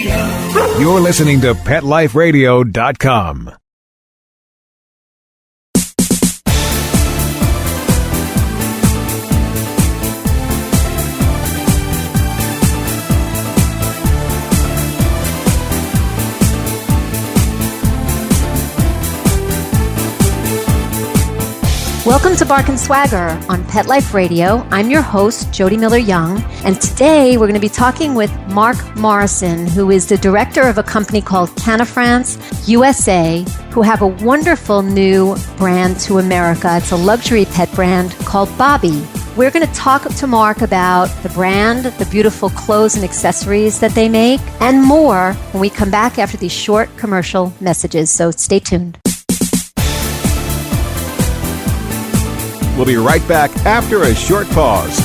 You're listening to PetLifeRadio.com. Welcome to Bark and Swagger on Pet Life Radio. I'm your host, Jody Miller-Young, and today we're going to be talking with Mark Morrison, who is the director of a company called Canafrance USA, who have a wonderful new brand to America. It's a luxury pet brand called Bobby. We're going to talk to Mark about the brand, the beautiful clothes and accessories that they make, and more when we come back after these short commercial messages, so stay tuned. We'll be right back after a short pause.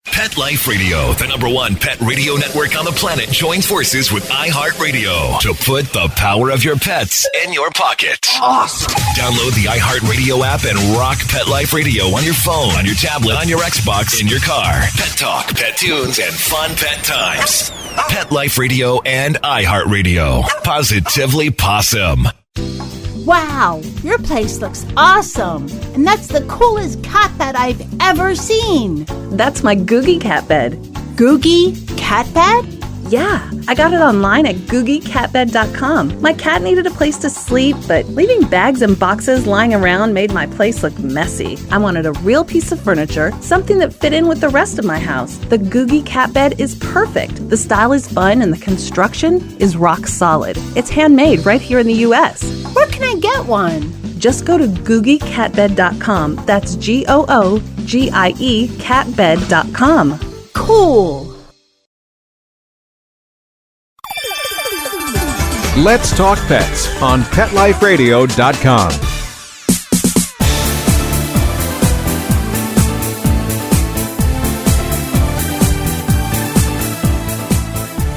Pet Life Radio, the #1 pet radio network on the planet, joins forces with iHeartRadio to put the power of your pets in your pocket. Awesome! Download the iHeartRadio app and rock Pet Life Radio on your phone, on your tablet, on your Xbox, in your car. Pet talk, pet tunes, and fun pet times. Pet Life Radio and iHeartRadio. Positively Possum. Wow, your place looks awesome. And that's the coolest cat bed I've ever seen. That's my Googie cat bed. Googie cat bed? Yeah, I got it online at googiecatbed.com. My cat needed a place to sleep, but leaving bags and boxes lying around made my place look messy. I wanted a real piece of furniture, something that fit in with the rest of my house. The Googie cat bed is perfect. The style is fun and the construction is rock solid. It's handmade right here in the U.S. Where can I get one? Just go to googiecatbed.com. That's Googie catbed.com. Cool. Let's talk pets on PetLifeRadio.com.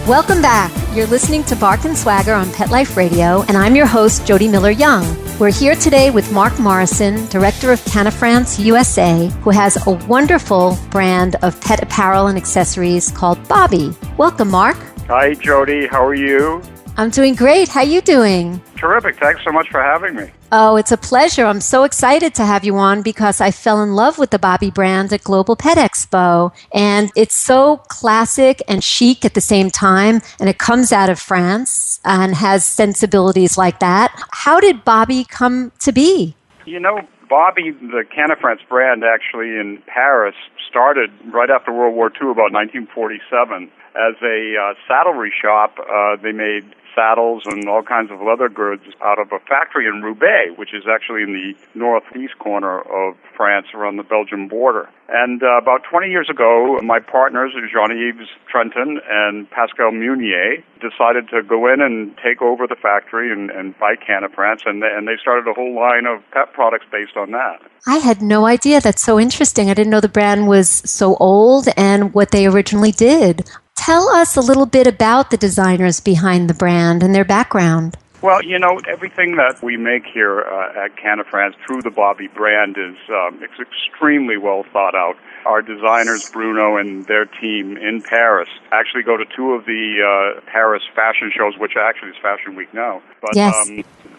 Welcome back. You're listening to Bark and Swagger on Pet Life Radio, and I'm your host, Jody Miller-Young. We're here today with Mark Morrison, director of Canafrance USA, who has a wonderful brand of pet apparel and accessories called Bobby. Welcome, Mark. Hi, Jody. How are you? I'm doing great. How you doing? Terrific. Thanks so much for having me. Oh, it's a pleasure. I'm so excited to have you on because I fell in love with the Bobby brand at Global Pet Expo. And it's so classic and chic at the same time. And it comes out of France and has sensibilities like that. How did Bobby come to be? You know, Bobby, the Canafrance brand, actually in Paris, started right after World War II, about 1947, as a saddlery shop. They made saddles and all kinds of leather goods out of a factory in Roubaix, which is actually in the northeast corner of France around the Belgian border. And about 20 years ago, my partners, Jean-Yves Trenton and Pascal Munier, decided to go in and take over the factory and buy Canafrance, and they started a whole line of pet products based on that. I had no idea. That's so interesting. I didn't know the brand was so old and what they originally did. Tell us a little bit about the designers behind the brand and their background. Well, you know, everything that we make here at Canafrance through the Bobby brand is it's extremely well thought out. Our designers, Bruno and their team in Paris, actually go to two of the Paris fashion shows, which actually is Fashion Week now. But yes.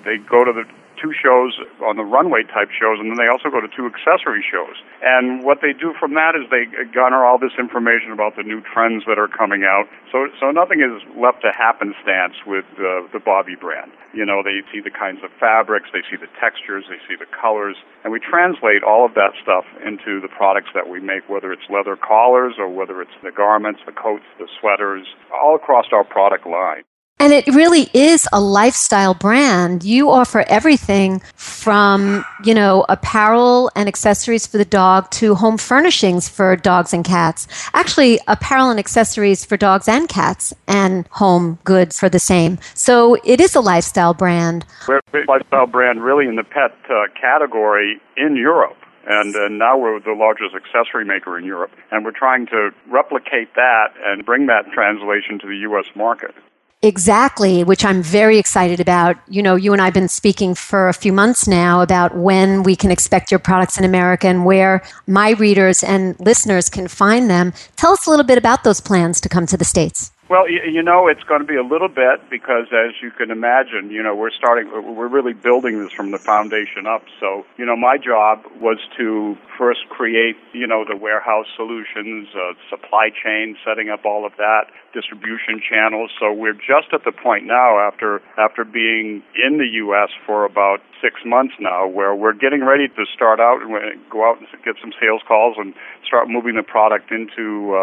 They go to the two shows on the runway type shows, and then they also go to two accessory shows. And what they do from that is they garner all this information about the new trends that are coming out. So nothing is left to happenstance with the Bobby brand. You know, they see the kinds of fabrics, they see the textures, they see the colors, and we translate all of that stuff into the products that we make, whether it's leather collars or whether it's the garments, the coats, the sweaters, all across our product line. And it really is a lifestyle brand. You offer everything from, you know, apparel and accessories for the dog to home furnishings for dogs and cats. Actually, apparel and accessories for dogs and cats and home goods for the same. So it is a lifestyle brand. We're a lifestyle brand really in the pet category in Europe. And now we're the largest accessory maker in Europe. And we're trying to replicate that and bring that translation to the U.S. market. Exactly, which I'm very excited about. You know, you and I have been speaking for a few months now about when we can expect your products in America and where my readers and listeners can find them. Tell us a little bit about those plans to come to the States. Well, it's going to be a little bit because, as you can imagine, we're really building this from the foundation up. So, my job was to first create, the warehouse solutions, supply chain, setting up all of that, distribution channels. So we're just at the point now, after being in the U.S. for about 6 months now, where we're getting ready to start out and go out and get some sales calls and start moving the product into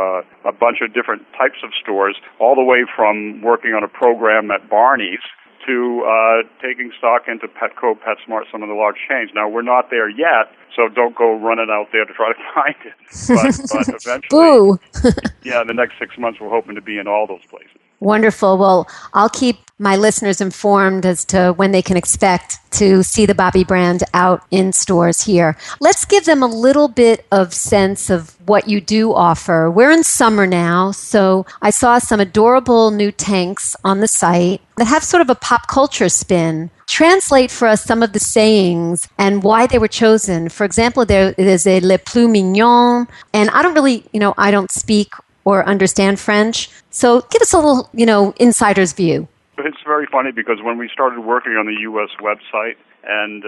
a bunch of different types of stores, all the way from working on a program at Barney's to taking stock into Petco, PetSmart, some of the large chains. Now, we're not there yet, so don't go running out there to try to find it. But eventually, Boo! in the next 6 months, we're hoping to be in all those places. Wonderful. Well, I'll keep my listeners informed as to when they can expect to see the Bobby brand out in stores here. Let's give them a little bit of sense of what you do offer. We're in summer now, so I saw some adorable new tanks on the site that have sort of a pop culture spin. Translate for us some of the sayings and why they were chosen. For example, there is a Le Plus Mignon, and I don't speak or understand French. So give us a little, insider's view. It's very funny because when we started working on the U.S. website and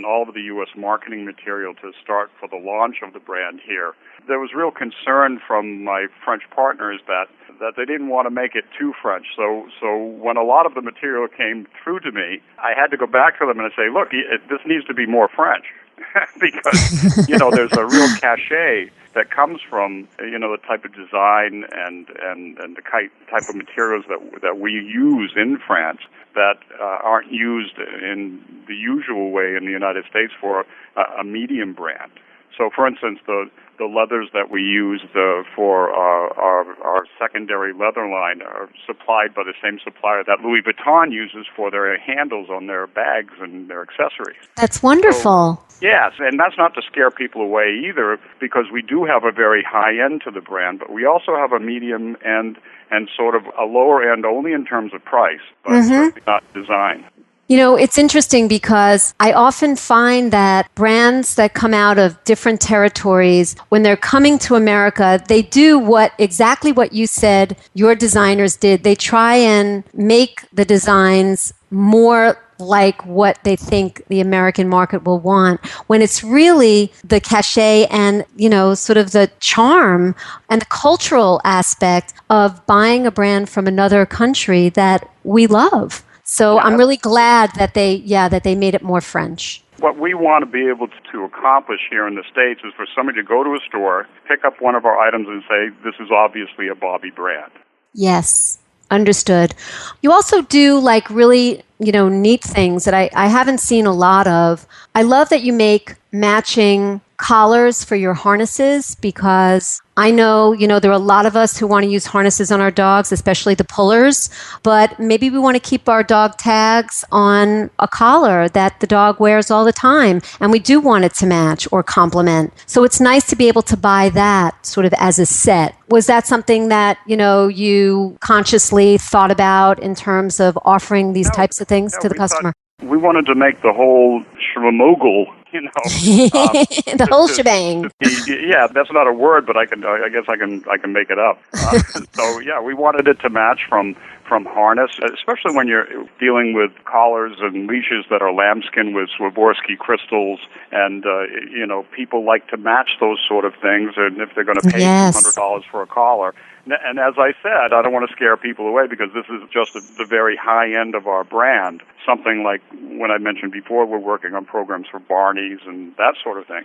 all of the U.S. marketing material to start for the launch of the brand here, there was real concern from my French partners that they didn't want to make it too French. So when a lot of the material came through to me, I had to go back to them and say, look, this needs to be more French. Because, there's a real cachet that comes from, the type of design and the type of materials that we use in France that aren't used in the usual way in the United States for a medium brand. So, for instance, the leathers that we use for our secondary leather line are supplied by the same supplier that Louis Vuitton uses for their handles on their bags and their accessories. That's wonderful. So, yes, and that's not to scare people away either, because we do have a very high end to the brand, but we also have a medium end and sort of a lower end only in terms of price, but certainly not design. It's interesting because I often find that brands that come out of different territories, when they're coming to America, they do exactly what you said your designers did. They try and make the designs more like what they think the American market will want, when it's really the cachet and, sort of the charm and the cultural aspect of buying a brand from another country that we love. So I'm really glad that they made it more French. What we want to be able to accomplish here in the States is for somebody to go to a store, pick up one of our items and say, this is obviously a Bobby brand. Yes, understood. You also do really, neat things that I haven't seen a lot of. I love that you make matching collars for your harnesses, because I know, there are a lot of us who want to use harnesses on our dogs, especially the pullers, but maybe we want to keep our dog tags on a collar that the dog wears all the time, and we do want it to match or complement. So it's nice to be able to buy that sort of as a set. Was that something that, you consciously thought about in terms of offering these types of things to the customer? We wanted to make the whole schmoogle, the whole shebang. Yeah, that's not a word, but I guess I can make it up. So yeah, we wanted it to match from harness, especially when you're dealing with collars and leashes that are lambskin with Swarovski crystals, and people like to match those sort of things, and if they're going to pay $200 for a collar. And as I said, I don't want to scare people away, because this is just the very high end of our brand. Something like when I mentioned before, we're working on programs for Barney's and that sort of thing.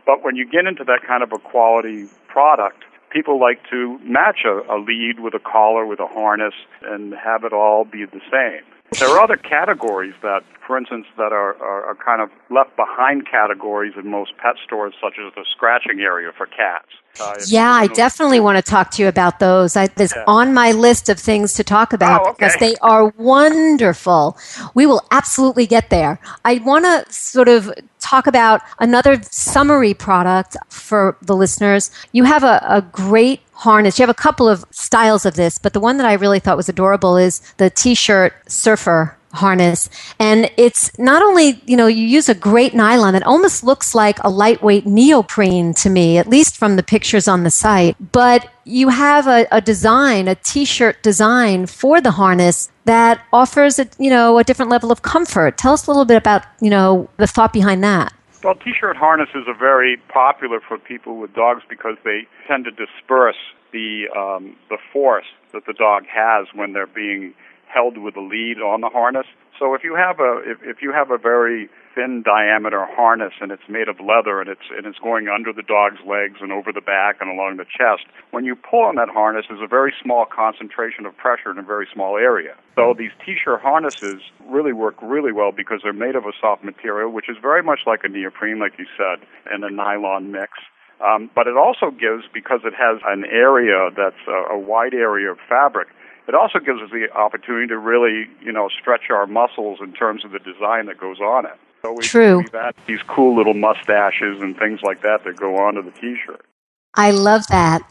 But when you get into that kind of a quality product, people like to match a lead with a collar, with a harness, and have it all be the same. There are other categories that, for instance, that are kind of left behind categories in most pet stores, such as the scratching area for cats. I definitely want to talk to you about those. It's on my list of things to talk about, because they are wonderful. We will absolutely get there. I want to sort of talk about another summary product for the listeners. You have a great harness. You have a couple of styles of this, but the one that I really thought was adorable is the T-shirt surfer harness. And it's not only, you use a great nylon that almost looks like a lightweight neoprene to me, at least from the pictures on the site, but you have a design, a T-shirt design for the harness that offers a different level of comfort. Tell us a little bit about, the thought behind that. Well, T-shirt harnesses are very popular for people with dogs because they tend to disperse the force that the dog has when they're being held with a lead on the harness. So if you have a very thin diameter harness and it's made of leather and it's going under the dog's legs and over the back and along the chest, when you pull on that harness, there's a very small concentration of pressure in a very small area. So these T-shirt harnesses really work really well because they're made of a soft material, which is very much like a neoprene, like you said, and a nylon mix. But it also gives, because it has an area that's a wide area of fabric, it also gives us the opportunity to really, stretch our muscles in terms of the design that goes on it. So we've added these cool little mustaches and things like that go onto the T-shirt. I love that.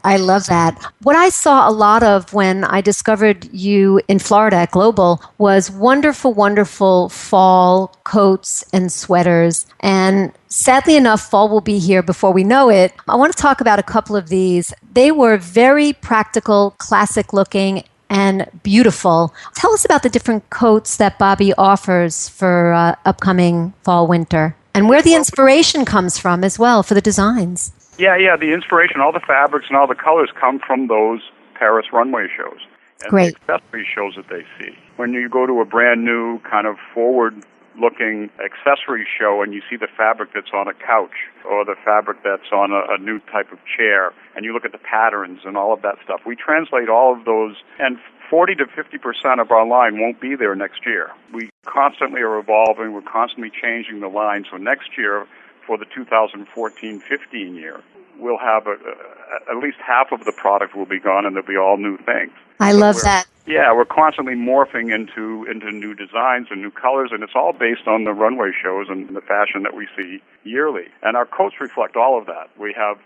What I saw a lot of when I discovered you in Florida at Global was wonderful, wonderful fall coats and sweaters. And sadly enough, fall will be here before we know it. I want to talk about a couple of these. They were very practical, classic looking, and beautiful. Tell us about the different coats that Bobby offers for upcoming fall, winter, and where the inspiration comes from as well for the designs. Yeah, the inspiration, all the fabrics and all the colors come from those Paris runway shows and Great. the accessory shows that they see. When you go to a brand new kind of forward-looking accessory show and you see the fabric that's on a couch or the fabric that's on a new type of chair, and you look at the patterns and all of that stuff, we translate all of those, and 40 to 50% of our line won't be there next year. We constantly are evolving. We're constantly changing the line. So next year, for the 2014-15 year, we'll have at least half of the product will be gone, and there'll be all new things. I love that. Yeah, we're constantly morphing into new designs and new colors, and it's all based on the runway shows and the fashion that we see yearly. And our coats reflect all of that. We have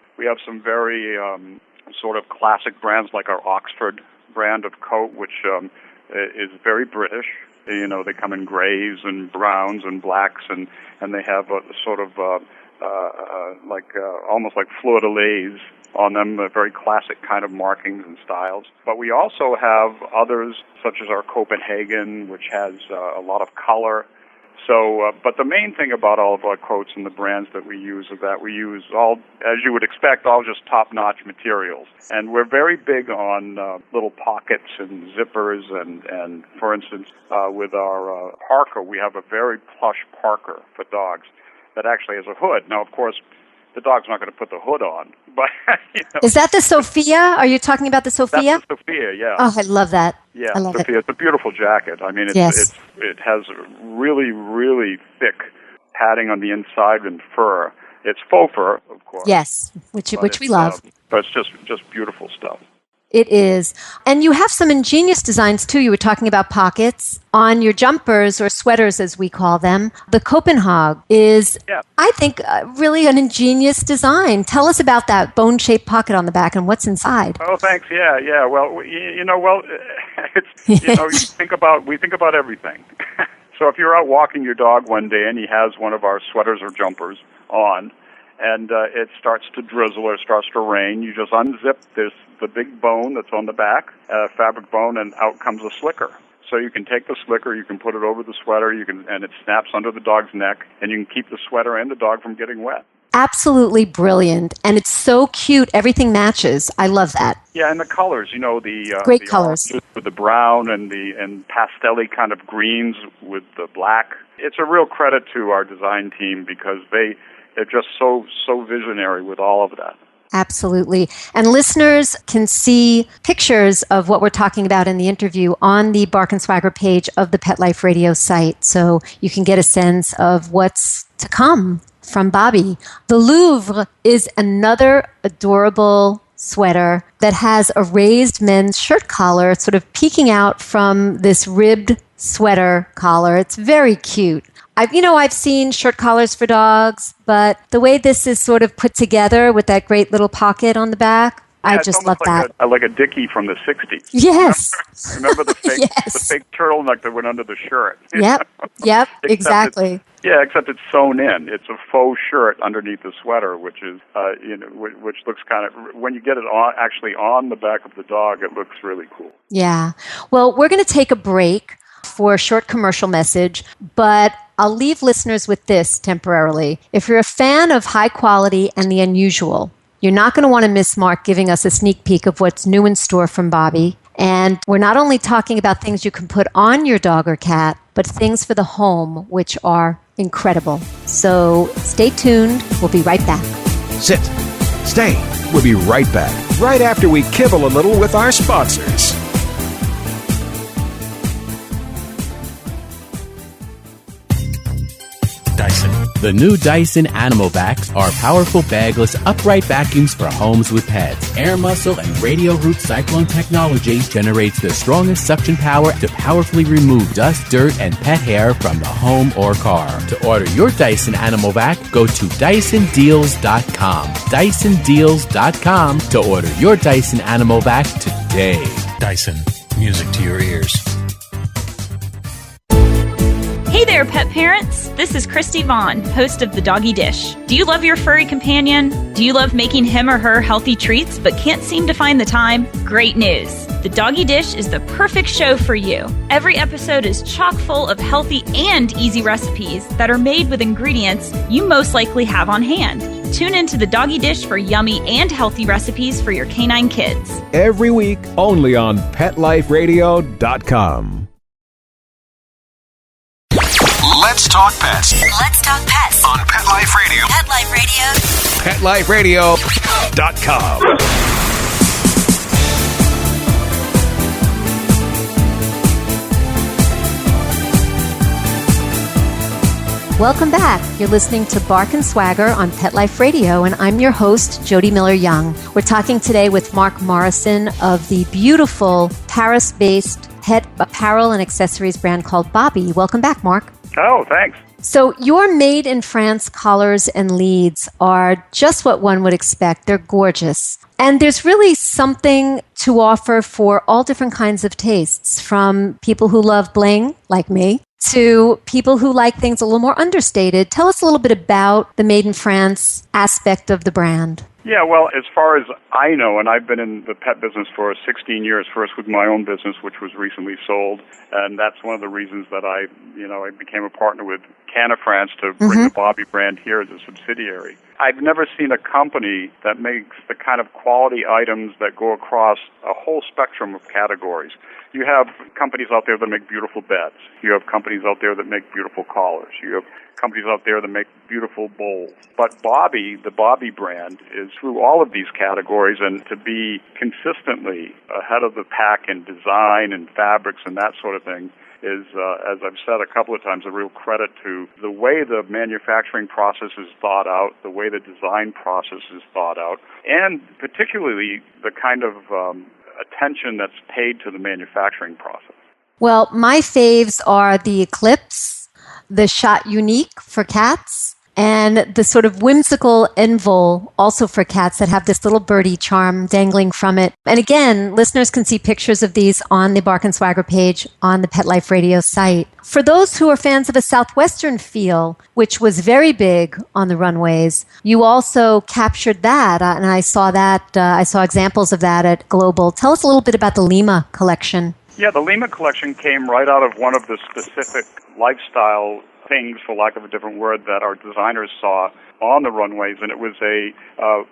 some very sort of classic brands like our Oxford brand of coat, which is very British. They come in grays and browns and blacks, and they have a sort of almost like fleur-de-lis on them, very classic kind of markings and styles. But we also have others, such as our Copenhagen, which has a lot of color. So, but the main thing about all of our coats and the brands that we use is that we use all, as you would expect, all just top-notch materials. And we're very big on little pockets and zippers. And for instance, with our parka, we have a very plush parka for dogs that actually has a hood. Now, of course, the dog's not going to put the hood on. But Is that the Sophia? Are you talking about the Sophia? That's the Sophia, yeah. Oh, I love that. Yeah, I love Sophia. it. It's a beautiful jacket. I mean, it has really, really thick padding on the inside and fur. It's faux fur, of course. Yes, which we love. But it's just beautiful stuff. It is. And you have some ingenious designs, too. You were talking about pockets on your jumpers or sweaters, as we call them. The Copenhagen is, I think, really an ingenious design. Tell us about that bone-shaped pocket on the back and what's inside. Oh, thanks. Yeah. Well, it's, we think about everything. So if you're out walking your dog one day and he has one of our sweaters or jumpers on, and it starts to drizzle or starts to rain, you just unzip the big bone that's on the back, fabric bone, and out comes a slicker. So you can take the slicker, you can put it over the sweater, and it snaps under the dog's neck, and you can keep the sweater and the dog from getting wet. Absolutely brilliant, and it's so cute. Everything matches. I love that. Yeah, and the colors, great the colors with the brown and pastel-y kind of greens with the black. It's a real credit to our design team because they're just so visionary with all of that. Absolutely. And listeners can see pictures of what we're talking about in the interview on the Bark and Swagger page of the Pet Life Radio site. So you can get a sense of what's to come from Bobby. The Louvre is another adorable sweater that has a raised men's shirt collar sort of peeking out from this ribbed sweater collar. It's very cute. I've seen shirt collars for dogs, but the way this is sort of put together with that great little pocket on the back, I it's just love almost that. like a Dickie from the 60s. Yes. Remember the fake, Yes. the fake turtleneck that went under the shirt? Yep. Exactly. Except it's sewn in. It's a faux shirt underneath the sweater, which is, which looks kind of, when you get it on, actually on the back of the dog, it looks really cool. Yeah. Well, we're going to take a break for a short commercial message, but I'll leave listeners with this temporarily. If you're a fan of high quality and the unusual, you're not going to want to miss Mark giving us a sneak peek of what's new in store from Bobby. And we're not only talking about things you can put on your dog or cat, but things for the home, which are incredible. So stay tuned. We'll be right back. Sit. Stay. We'll be right back, right after we kibble a little with our sponsors. Dyson. The new Dyson Animal Vacs are powerful bagless upright vacuums for homes with pets. Air muscle and radio root cyclone technology generates the strongest suction power to powerfully remove dust, dirt, and pet hair from the home or car. To order your Dyson Animal Vac, go to DysonDeals.com. DysonDeals.com to order your Dyson Animal Vac today. Dyson. Music to your ears. Hey there, pet parents. This is Christy Vaughn, host of The Doggy Dish. Do you love your furry companion? Do you love making him or her healthy treats but can't seem to find the time? Great news. The Doggy Dish is the perfect show for you. Every episode is chock full of healthy and easy recipes that are made with ingredients you most likely have on hand. Tune into The Doggy Dish for yummy and healthy recipes for your canine kids. Every week, only on PetLifeRadio.com. Let's talk pets Let's talk pets on Pet Life Radio. Pet Life Radio. PetLifeRadio.com. Welcome back. You're listening to Bark and Swagger on Pet Life Radio, and I'm your host, Jody Miller-Young. We're talking today with Mark Morrison of the beautiful Paris-based pet apparel and accessories brand called Bobby. Welcome back, Mark. Oh, thanks. So your made-in-France collars and leads are just what one would expect. They're gorgeous. And there's really something to offer for all different kinds of tastes, from people who love bling, like me, to people who like things a little more understated. Tell us a little bit about the made-in-France aspect of the brand. Yeah, well, as far as I know, and I've been in the pet business for 16 years, first with my own business, which was recently sold, and that's one of the reasons that I became a partner with France to bring the Bobby brand here as a subsidiary. I've never seen a company that makes the kind of quality items that go across a whole spectrum of categories. You have companies out there that make beautiful beds. You have companies out there that make beautiful collars. You have companies out there that make beautiful bowls. But Bobby, the Bobby brand, is through all of these categories, and to be consistently ahead of the pack in design and fabrics and that sort of thing is, as I've said a couple of times, a real credit to the way the manufacturing process is thought out, the way the design process is thought out, and particularly the kind of attention that's paid to the manufacturing process. Well, my faves are the Eclipse, the Shot Unique for cats, and the sort of whimsical Envol, also for cats, that have this little birdie charm dangling from it. And again, listeners can see pictures of these on the Bark and Swagger page on the Pet Life Radio site. For those who are fans of a Southwestern feel, which was very big on the runways, you also captured that, and I saw that. I saw examples of that at Global. Tell us a little bit about the Lima collection. Yeah, the Lima collection came right out of one of the specific lifestyle things, for lack of a different word, that our designers saw on the runways, and it was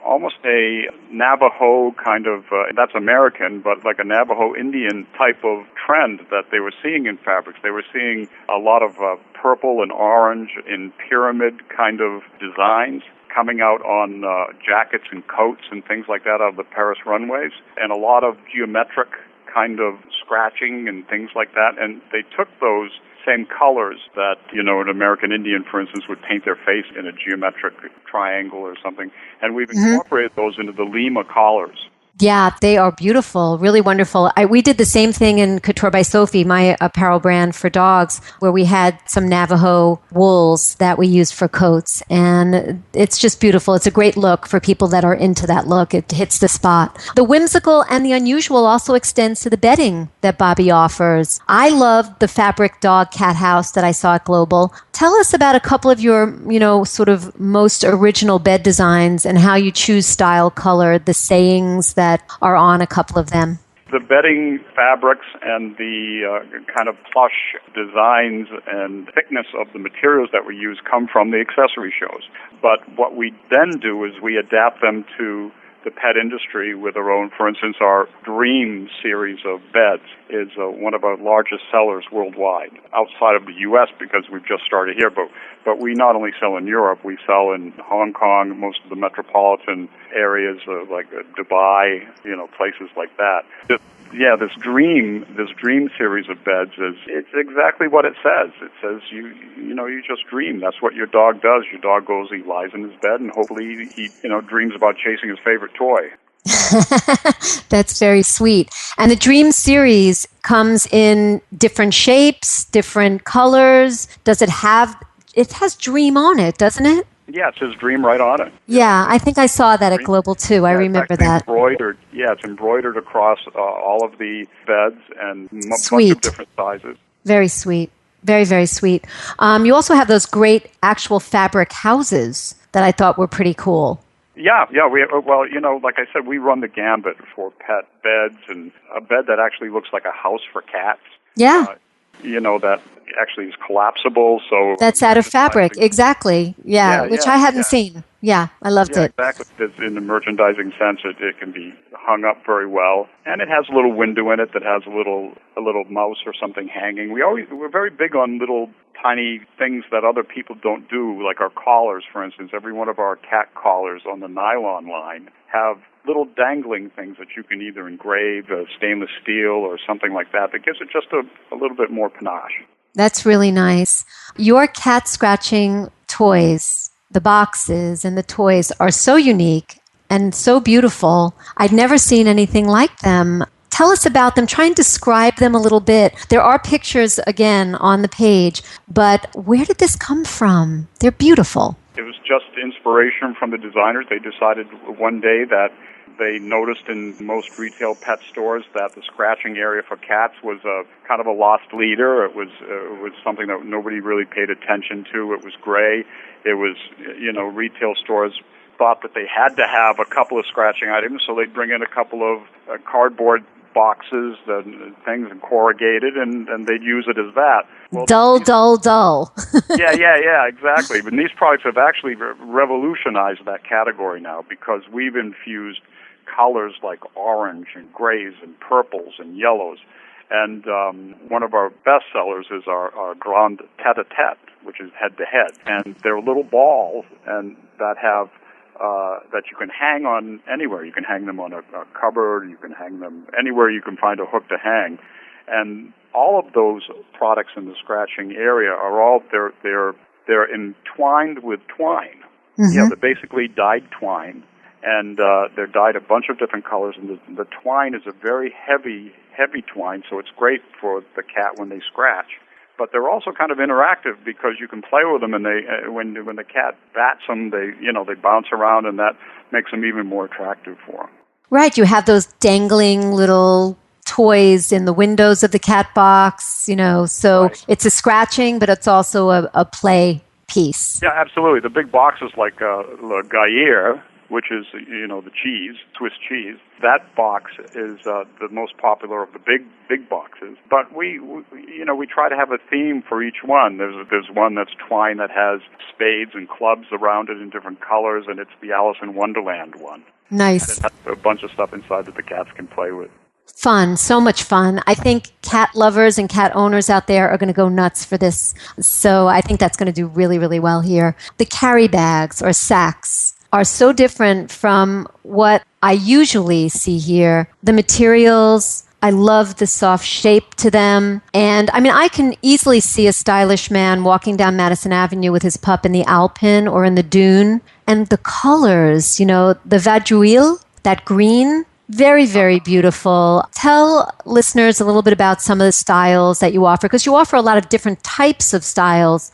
almost a Navajo kind of, that's American, but like a Navajo Indian type of trend that they were seeing in fabrics. They were seeing a lot of purple and orange in pyramid kind of designs coming out on jackets and coats and things like that out of the Paris runways, and a lot of geometric kind of scratching and things like that. And they took those same colors that, an American Indian, for instance, would paint their face in a geometric triangle or something, and we've incorporated those into the Lima collars. Yeah, they are beautiful, really wonderful. We did the same thing in Couture by Sophie, my apparel brand for dogs, where we had some Navajo wools that we used for coats. And it's just beautiful. It's a great look for people that are into that look. It hits the spot. The whimsical and the unusual also extends to the bedding that Bobby offers. I love the fabric dog cat house that I saw at Global. Tell us about a couple of your, sort of most original bed designs and how you choose style, color, the sayings that are on a couple of them. The bedding fabrics and the kind of plush designs and thickness of the materials that we use come from the accessory shows. But what we then do is we adapt them to the pet industry with our own. For instance, our Dream series of beds is one of our largest sellers worldwide, outside of the U.S. because we've just started here. But we not only sell in Europe, we sell in Hong Kong, most of the metropolitan areas like Dubai, places like that. This dream series of beds it's exactly what it says. It says you just dream. That's what your dog does. Your dog goes, he lies in his bed, and hopefully he dreams about chasing his favorite toy. That's very sweet. And the Dream series comes in different shapes, different colors. It has Dream on it, doesn't it? Yeah, it says Dream right on it. Yeah, I think I saw that at Global too. I remember that. Embroidered. Yeah, it's embroidered across all of the beds and a bunch of different sizes. Very sweet. Very, very sweet. You also have those great actual fabric houses that I thought were pretty cool. Yeah. Like I said, we run the gambit for pet beds and a bed that actually looks like a house for cats. Yeah. That actually is collapsible. So that's out of fabric, exactly. Which I hadn't seen. Yeah, I loved it. Exactly. In the merchandising sense, it can be hung up very well, and it has a little window in it that has a little mouse or something hanging. We're very big on little tiny things that other people don't do, like our collars, for instance. Every one of our cat collars on the nylon line have little dangling things that you can either engrave, stainless steel or something like that. That gives it just a little bit more panache. That's really nice. Your cat scratching toys, the boxes and the toys are so unique and so beautiful. I'd never seen anything like them. Tell us about them. Try and describe them a little bit. There are pictures, again, on the page, but where did this come from? They're beautiful. It was just inspiration from the designers. They decided one day that they noticed in most retail pet stores that the scratching area for cats was a kind of a lost leader. It was something that nobody really paid attention to. It was gray. It was, retail stores thought that they had to have a couple of scratching items, so they'd bring in a couple of cardboard boxes and things and corrugated, and they'd use it as that. Well, dull. Yeah, exactly. But these products have actually revolutionized that category now because we've infused colors like orange and grays and purples and yellows. And one of our best sellers is our Grand Tete-a-Tete, which is head-to-head. And they're little balls and that have that you can hang on anywhere. You can hang them on a cupboard. You can hang them anywhere you can find a hook to hang. And all of those products in the scratching area are all they're entwined with twine. Mm-hmm. Yeah, they're basically dyed twine, and they're dyed a bunch of different colors. And the twine is a very heavy twine, so it's great for the cat when they scratch. But they're also kind of interactive because you can play with them, and they when the cat bats them, they bounce around, and that makes them even more attractive for them. Right, you have those dangling little toys in the windows of the cat box, so right. It's a scratching, but it's also a play piece. Yeah, absolutely. The big boxes like Le Gruyere, which is the cheese, Swiss cheese. That box is the most popular of the big boxes. But we try to have a theme for each one. There's one that's twine that has spades and clubs around it in different colors, and it's the Alice in Wonderland one. Nice. And it has a bunch of stuff inside that the cats can play with. Fun, so much fun. I think cat lovers and cat owners out there are going to go nuts for this. So I think that's going to do really, really well here. The carry bags or sacks are so different from what I usually see here. The materials, I love the soft shape to them. And I can easily see a stylish man walking down Madison Avenue with his pup in the Alpine or in the Dune. And the colors, the Vadrouille, that green, Very, very beautiful. Tell listeners a little bit about some of the styles that you offer, because you offer a lot of different types of styles,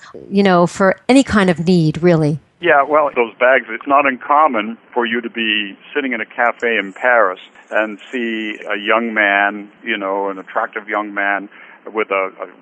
for any kind of need, really. Yeah, well, those bags, it's not uncommon for you to be sitting in a cafe in Paris and see a young man, an attractive young man with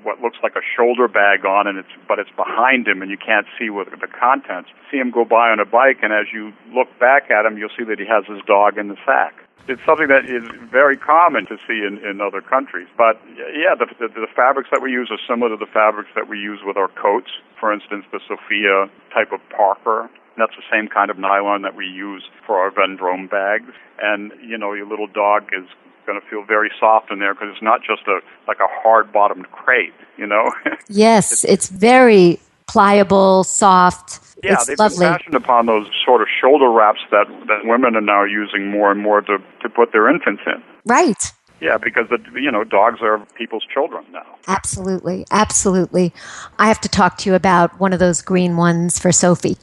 what looks like a shoulder bag on, but it's behind him and you can't see what the contents. See him go by on a bike, and as you look back at him, you'll see that he has his dog in the sack. It's something that is very common to see in other countries. But, yeah, the fabrics that we use are similar to the fabrics that we use with our coats. For instance, the Sophia type of Parker. That's the same kind of nylon that we use for our Vendrome bags. And, your little dog is going to feel very soft in there because it's not just like a hard-bottomed crate, Yes, it's very pliable, soft. Yeah, it's they've lovely. been fashioned upon those sort of shoulder wraps that women are now using more and more to put their infants in. Right. Yeah, because dogs are people's children now. Absolutely, absolutely. I have to talk to you about one of those green ones for Sophie.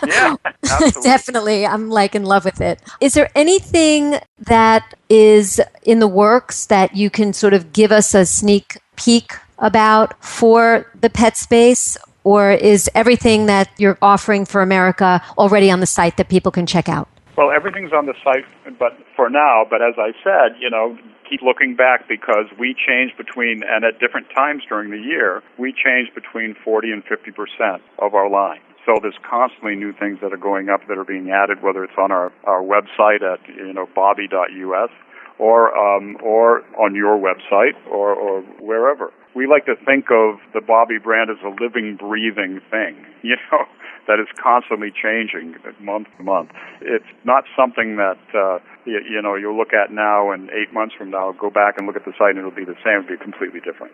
Yeah, absolutely. Definitely. I'm in love with it. Is there anything that is in the works that you can sort of give us a sneak peek about for the pet space? Or is everything that you're offering for America already on the site that people can check out? Well, everything's on the site, but for now. But as I said, keep looking back, because we change and at different times during the year, we change between 40 and 50% of our line. So there's constantly new things that are going up that are being added, whether it's on our website at bobby.us or on your website or wherever. We like to think of the Bobby brand as a living, breathing thing, that is constantly changing month to month. It's not something that, you'll look at now and 8 months from now, go back and look at the site and it'll be the same. It'll be completely different.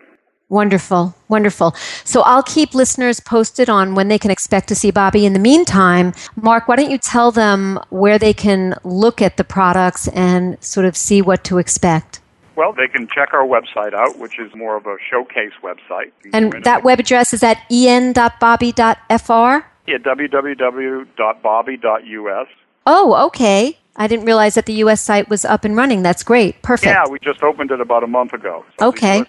Wonderful, wonderful. So I'll keep listeners posted on when they can expect to see Bobby. In the meantime, Mark, why don't you tell them where they can look at the products and sort of see what to expect? Well, they can check our website out, which is more of a showcase website. And that web address is at en.bobby.fr? Yeah, www.bobby.us. Oh, okay. I didn't realize that the U.S. site was up and running. That's great. Perfect. Yeah, we just opened it about a month ago. So okay.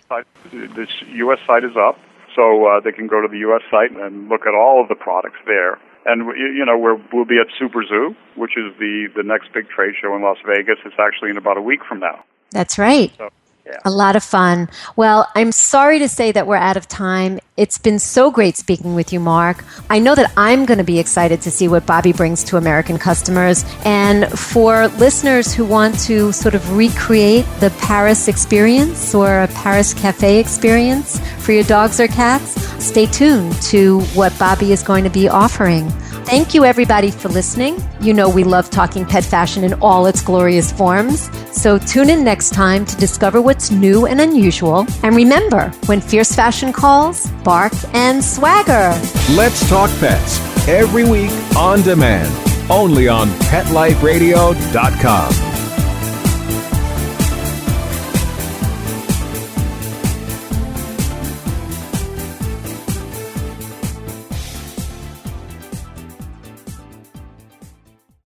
This U.S. site is up, so they can go to the U.S. site and look at all of the products there. And, we'll be at Super Zoo, which is the next big trade show in Las Vegas. It's actually in about a week from now. That's right. So, yeah. A lot of fun. Well, I'm sorry to say that we're out of time. It's been so great speaking with you, Mark. I know that I'm going to be excited to see what Bobby brings to American customers. And for listeners who want to sort of recreate the Paris experience or a Paris cafe experience for your dogs or cats, stay tuned to what Bobby is going to be offering. Thank you, everybody, for listening. We love talking pet fashion in all its glorious forms. So tune in next time to discover what's new and unusual. And remember, when fierce fashion calls, bark and swagger. Let's Talk Pets, every week on demand, only on PetLifeRadio.com.